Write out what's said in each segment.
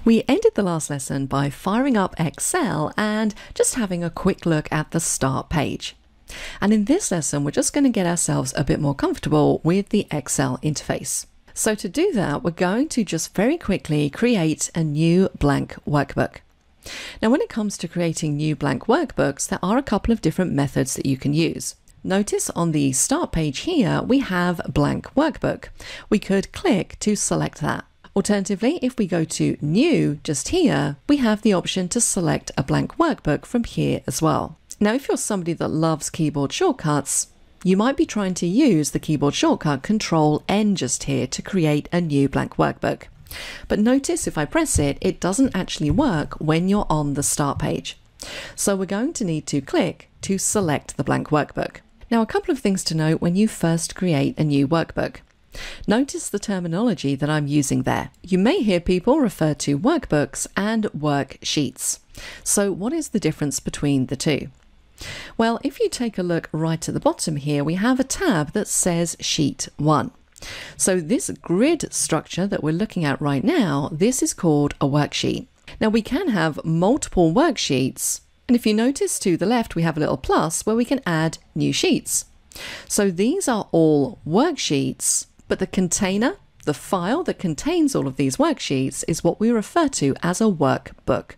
We ended the last lesson by firing up Excel and just having a quick look at the start page. And in this lesson, we're just going to get ourselves a bit more comfortable with the Excel interface. So to do that, we're going to just very quickly create a new blank workbook. Now, when it comes to creating new blank workbooks, there are a couple of different methods that you can use. Notice on the start page here, we have blank workbook. We could click to select that. Alternatively, if we go to New just here, we have the option to select a blank workbook from here as well. Now, if you're somebody that loves keyboard shortcuts, you might be trying to use the keyboard shortcut Control-N just here to create a new blank workbook. But notice if I press it, it doesn't actually work when you're on the start page. So we're going to need to click to select the blank workbook. Now, a couple of things to note when you first create a new workbook. Notice the terminology that I'm using there. You may hear people refer to workbooks and worksheets. So what is the difference between the two? Well, if you take a look right at the bottom here, we have a tab that says Sheet 1. So this grid structure that we're looking at right now, this is called a worksheet. Now we can have multiple worksheets, and if you notice to the left, we have a little plus where we can add new sheets. So these are all worksheets, but the container, the file that contains all of these worksheets, is what we refer to as a workbook.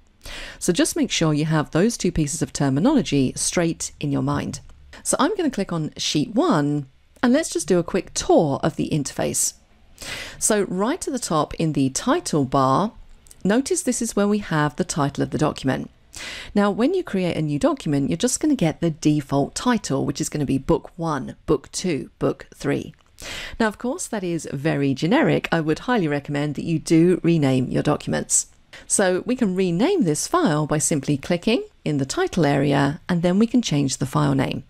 So just make sure you have those two pieces of terminology straight in your mind. So I'm going to click on Sheet 1 and let's just do a quick tour of the interface. So right at the top in the title bar, notice this is where we have the title of the document. Now, when you create a new document, you're just going to get the default title, which is going to be Book 1, Book 2, Book 3. Now, of course, that is very generic. I would highly recommend that you do rename your documents. So we can rename this file by simply clicking in the title area, and then we can change the file name.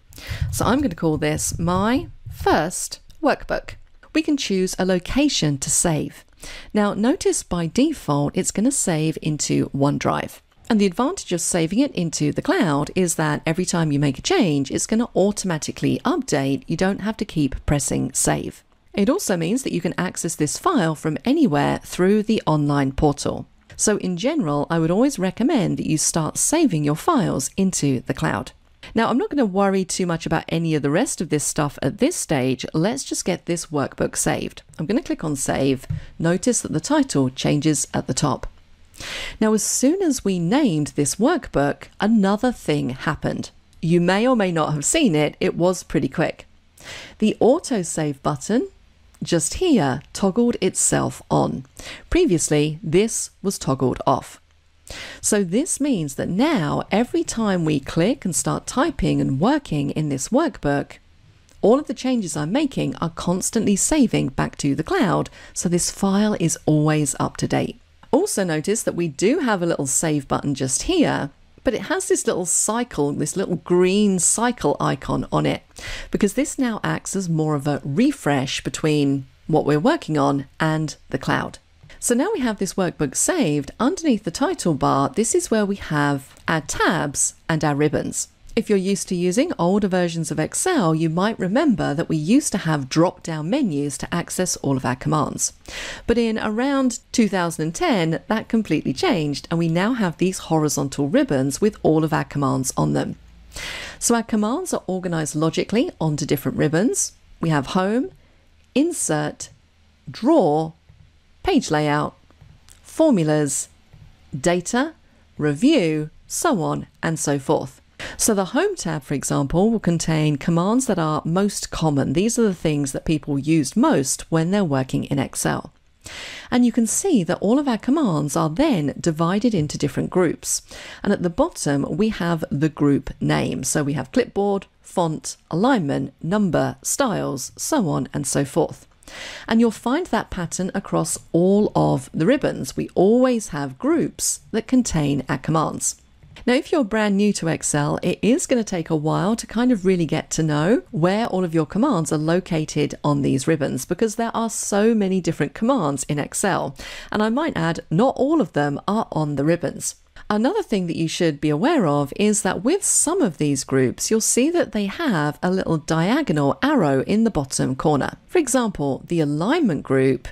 So I'm going to call this My First Workbook. We can choose a location to save. Now, notice by default, it's going to save into OneDrive. And the advantage of saving it into the cloud is that every time you make a change, it's going to automatically update. You don't have to keep pressing save. It also means that you can access this file from anywhere through the online portal. So in general, I would always recommend that you start saving your files into the cloud. Now, I'm not going to worry too much about any of the rest of this stuff at this stage. Let's just get this workbook saved. I'm going to click on Save. Notice that the title changes at the top. Now, as soon as we named this workbook, another thing happened. You may or may not have seen it. It was pretty quick. The autosave button just here toggled itself on. Previously, this was toggled off. So this means that now every time we click and start typing and working in this workbook, all of the changes I'm making are constantly saving back to the cloud. So this file is always up to date. Also notice that we do have a little save button just here, but it has this little cycle, this little green cycle icon on it, because this now acts as more of a refresh between what we're working on and the cloud. So now we have this workbook saved. Underneath the title bar, this is where we have our tabs and our ribbons. If you're used to using older versions of Excel, you might remember that we used to have drop-down menus to access all of our commands. But in around 2010, that completely changed, and we now have these horizontal ribbons with all of our commands on them. So our commands are organized logically onto different ribbons. We have Home, Insert, Draw, Page Layout, Formulas, Data, Review, so on and so forth. So the Home tab, for example, will contain commands that are most common. These are the things that people use most when they're working in Excel. And you can see that all of our commands are then divided into different groups. And at the bottom, we have the group name. So we have clipboard, font, alignment, number, styles, so on and so forth. And you'll find that pattern across all of the ribbons. We always have groups that contain our commands. Now, if you're brand new to Excel, it is going to take a while to kind of really get to know where all of your commands are located on these ribbons, because there are so many different commands in Excel. And I might add, not all of them are on the ribbons. Another thing that you should be aware of is that with some of these groups, you'll see that they have a little diagonal arrow in the bottom corner. For example, the alignment group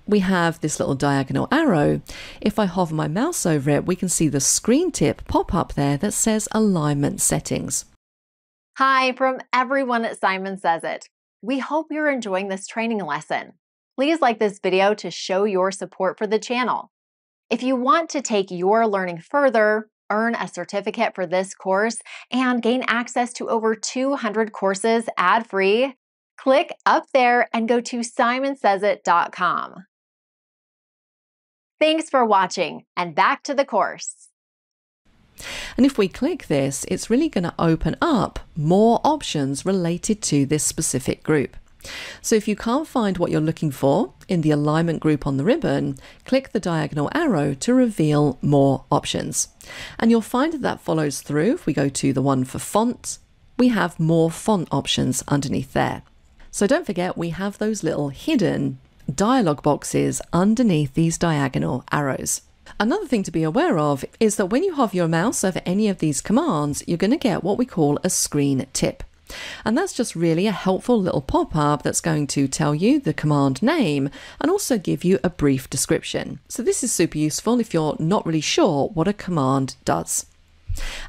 we have this little diagonal arrow. If I hover my mouse over it, we can see the screen tip pop up there that says Alignment Settings. Hi, from everyone at Simon Says It. We hope you're enjoying this training lesson. Please like this video to show your support for the channel. If you want to take your learning further, earn a certificate for this course, and gain access to over 200 courses ad-free, click up there and go to simonsaysit.com. Thanks for watching, and back to the course. And if we click this, it's really going to open up more options related to this specific group. So if you can't find what you're looking for in the alignment group on the ribbon, click the diagonal arrow to reveal more options. And you'll find that follows through. If we go to the one for font, we have more font options underneath there. So don't forget, we have those little hidden dialog boxes underneath these diagonal arrows. Another thing to be aware of is that when you hover your mouse over any of these commands, you're going to get what we call a screen tip. And that's just really a helpful little pop-up that's going to tell you the command name and also give you a brief description. So this is super useful if you're not really sure what a command does.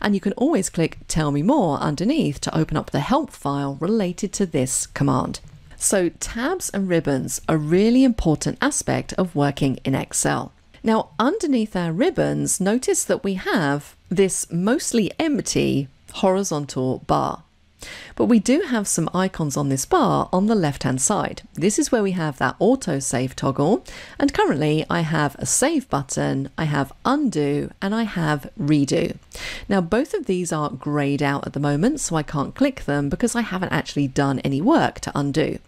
And you can always click Tell Me More underneath to open up the help file related to this command. So tabs and ribbons are a really important aspect of working in Excel. Now, underneath our ribbons, notice that we have this mostly empty horizontal bar. But we do have some icons on this bar on the left-hand side. This is where we have that auto-save toggle. And currently I have a save button, I have undo, and I have redo. Now, both of these are grayed out at the moment, so I can't click them because I haven't actually done any work to undo.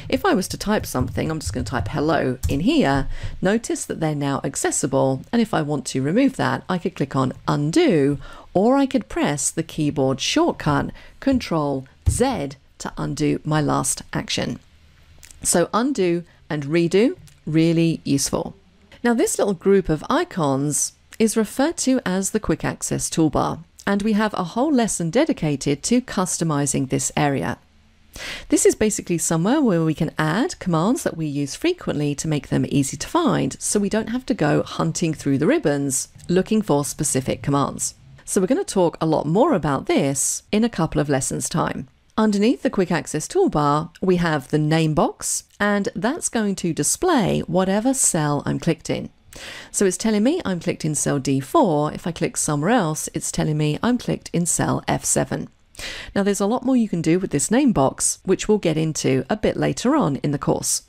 If I was to type something, I'm just going to type hello in here, notice that they're now accessible. And if I want to remove that, I could click on undo, or I could press the keyboard shortcut Control Z to undo my last action. So undo and redo, really useful. Now this little group of icons is referred to as the Quick Access Toolbar, and we have a whole lesson dedicated to customizing this area. This is basically somewhere where we can add commands that we use frequently to make them easy to find, so we don't have to go hunting through the ribbons looking for specific commands. So we're going to talk a lot more about this in a couple of lessons' time. Underneath the Quick Access Toolbar, we have the name box, and that's going to display whatever cell I'm clicked in. So it's telling me I'm clicked in cell D4. If I click somewhere else, it's telling me I'm clicked in cell F7. Now there's a lot more you can do with this name box, which we'll get into a bit later on in the course.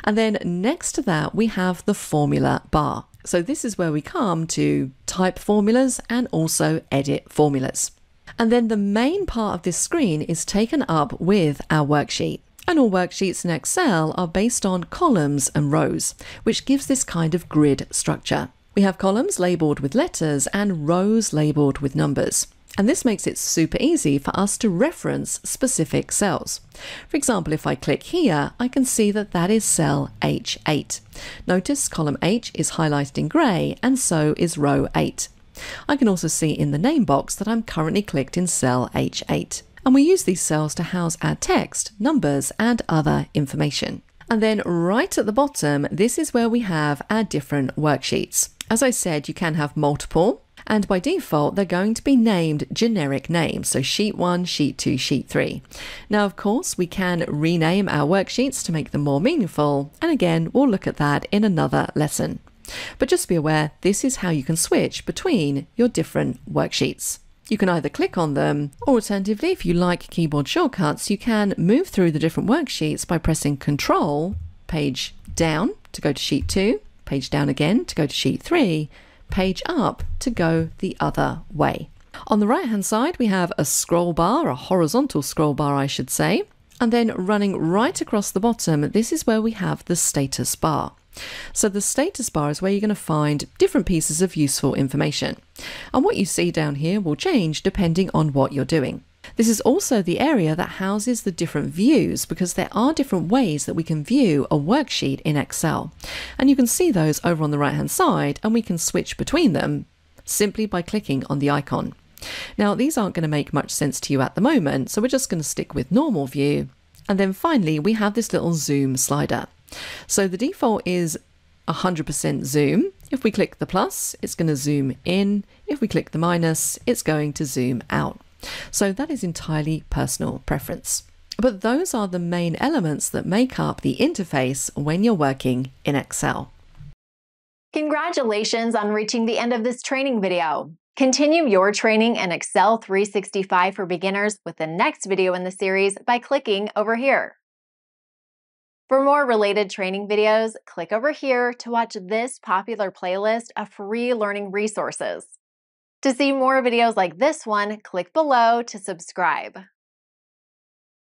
And then next to that, we have the formula bar. So this is where we come to type formulas and also edit formulas. And then the main part of this screen is taken up with our worksheet. And all worksheets in Excel are based on columns and rows, which gives this kind of grid structure. We have columns labeled with letters and rows labeled with numbers. And this makes it super easy for us to reference specific cells. For example, if I click here, I can see that that is cell H8. Notice column H is highlighted in grey, and so is row 8. I can also see in the name box that I'm currently clicked in cell H8. And we use these cells to house our text, numbers, and other information. And then right at the bottom, this is where we have our different worksheets. As I said, you can have multiple. And by default, they're going to be named generic names. So sheet 1, sheet 2, sheet 3. Now, of course, we can rename our worksheets to make them more meaningful. And again, we'll look at that in another lesson. But just be aware, this is how you can switch between your different worksheets. You can either click on them, or alternatively, if you like keyboard shortcuts, you can move through the different worksheets by pressing Control, page down to go to sheet 2, page down again to go to sheet 3, page up to go the other way. On the right hand side, we have a scroll bar, a horizontal scroll bar, I should say. And then running right across the bottom, this is where we have the status bar. So the status bar is where you're going to find different pieces of useful information. And what you see down here will change depending on what you're doing. This is also the area that houses the different views, because there are different ways that we can view a worksheet in Excel. And you can see those over on the right hand side, and we can switch between them simply by clicking on the icon. Now, these aren't going to make much sense to you at the moment, so we're just going to stick with normal view. And then finally, we have this little zoom slider. So the default is 100% zoom. If we click the plus, it's going to zoom in. If we click the minus, it's going to zoom out. So that is entirely personal preference. But those are the main elements that make up the interface when you're working in Excel. Congratulations on reaching the end of this training video. Continue your training in Excel 365 for beginners with the next video in the series by clicking over here. For more related training videos, click over here to watch this popular playlist of free learning resources. To see more videos like this one, click below to subscribe.